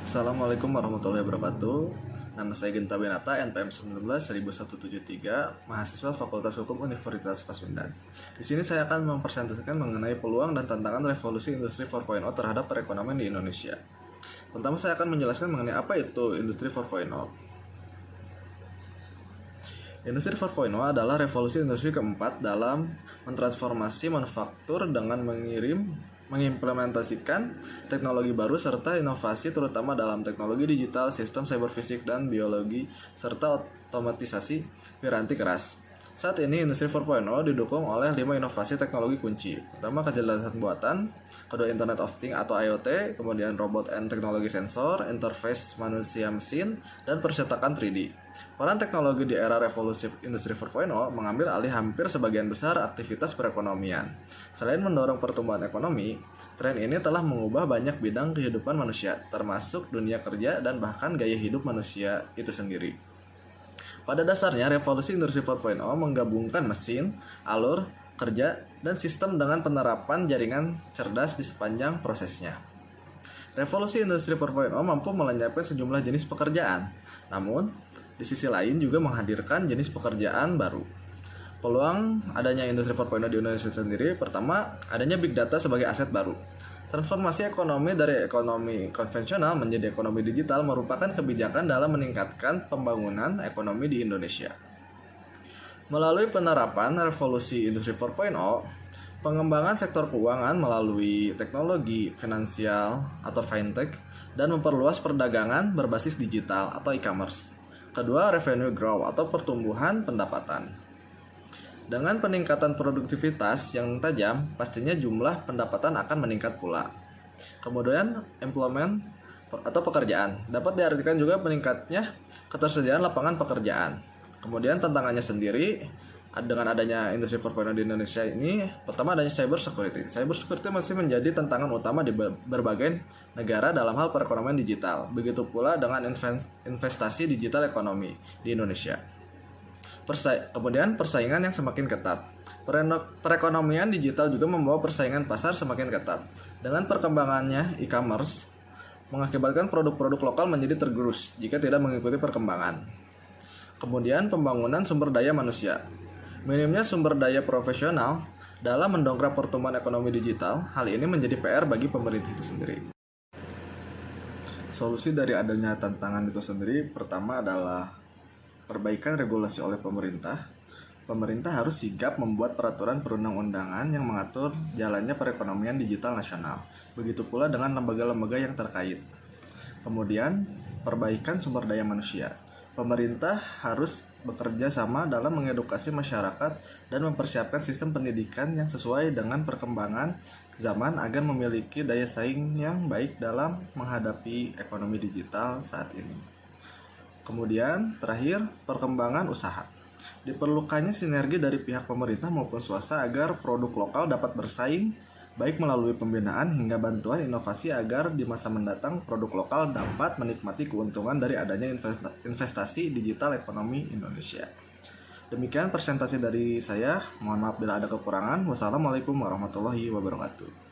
Assalamualaikum warahmatullahi wabarakatuh. Nama saya Genta Benata, NPM 19 1173, mahasiswa Fakultas Hukum Universitas Pasundan. Di sini saya akan mempresentasikan mengenai peluang dan tantangan revolusi industri 4.0 terhadap perekonomian di Indonesia. Pertama, saya akan menjelaskan mengenai apa itu industri 4.0. Industri 4.0 adalah revolusi industri keempat dalam mentransformasi manufaktur dengan mengimplementasikan teknologi baru serta inovasi terutama dalam teknologi digital, sistem cyberfisik, dan biologi, serta otomatisasi piranti keras. Saat ini Industri 4.0 didukung oleh 5 inovasi teknologi kunci. Pertama, kecerdasan buatan, kedua Internet of Things atau IoT, kemudian robot and teknologi sensor, interface manusia-mesin, dan percetakan 3D. Peran teknologi di era revolusi Industri 4.0 mengambil alih hampir sebagian besar aktivitas perekonomian. Selain mendorong pertumbuhan ekonomi, tren ini telah mengubah banyak bidang kehidupan manusia, termasuk dunia kerja dan bahkan gaya hidup manusia itu sendiri. Pada dasarnya, revolusi Industri 4.0 menggabungkan mesin, alur, kerja, dan sistem dengan penerapan jaringan cerdas di sepanjang prosesnya. Revolusi Industri 4.0 mampu melenyapkan sejumlah jenis pekerjaan, namun di sisi lain juga menghadirkan jenis pekerjaan baru. Peluang adanya Industri 4.0 di Indonesia sendiri, pertama, adanya Big Data sebagai aset baru. Transformasi ekonomi dari ekonomi konvensional menjadi ekonomi digital merupakan kebijakan dalam meningkatkan pembangunan ekonomi di Indonesia. Melalui penerapan revolusi Industri 4.0, pengembangan sektor keuangan melalui teknologi finansial atau fintech dan memperluas perdagangan berbasis digital atau e-commerce. Kedua, revenue growth atau pertumbuhan pendapatan. Dengan peningkatan produktivitas yang tajam, pastinya jumlah pendapatan akan meningkat pula. Kemudian, employment atau pekerjaan dapat diartikan juga meningkatnya ketersediaan lapangan pekerjaan. Kemudian tantangannya sendiri dengan adanya Industri 4.0 di Indonesia ini, pertama adanya cyber security. Cyber security masih menjadi tantangan utama di berbagai negara dalam hal perekonomian digital. Begitu pula dengan investasi digital ekonomi di Indonesia. Kemudian persaingan yang semakin ketat. Perekonomian digital juga membawa persaingan pasar semakin ketat. Dengan perkembangannya e-commerce mengakibatkan produk-produk lokal menjadi tergerus jika tidak mengikuti perkembangan. Kemudian pembangunan sumber daya manusia. Minimnya sumber daya profesional dalam mendongkrak pertumbuhan ekonomi digital, hal ini menjadi PR bagi pemerintah itu sendiri. Solusi dari adanya tantangan itu sendiri, pertama adalah perbaikan regulasi oleh pemerintah. Pemerintah harus sigap membuat peraturan perundang-undangan yang mengatur jalannya perekonomian digital nasional. Begitu pula dengan lembaga-lembaga yang terkait. Kemudian, perbaikan sumber daya manusia. Pemerintah harus bekerja sama dalam mengedukasi masyarakat dan mempersiapkan sistem pendidikan yang sesuai dengan perkembangan zaman agar memiliki daya saing yang baik dalam menghadapi ekonomi digital saat ini. Kemudian, terakhir, perkembangan usaha. Diperlukannya sinergi dari pihak pemerintah maupun swasta agar produk lokal dapat bersaing, baik melalui pembinaan hingga bantuan inovasi agar di masa mendatang produk lokal dapat menikmati keuntungan dari adanya investasi digital ekonomi Indonesia. Demikian presentasi dari saya. Mohon maaf bila ada kekurangan. Wassalamualaikum warahmatullahi wabarakatuh.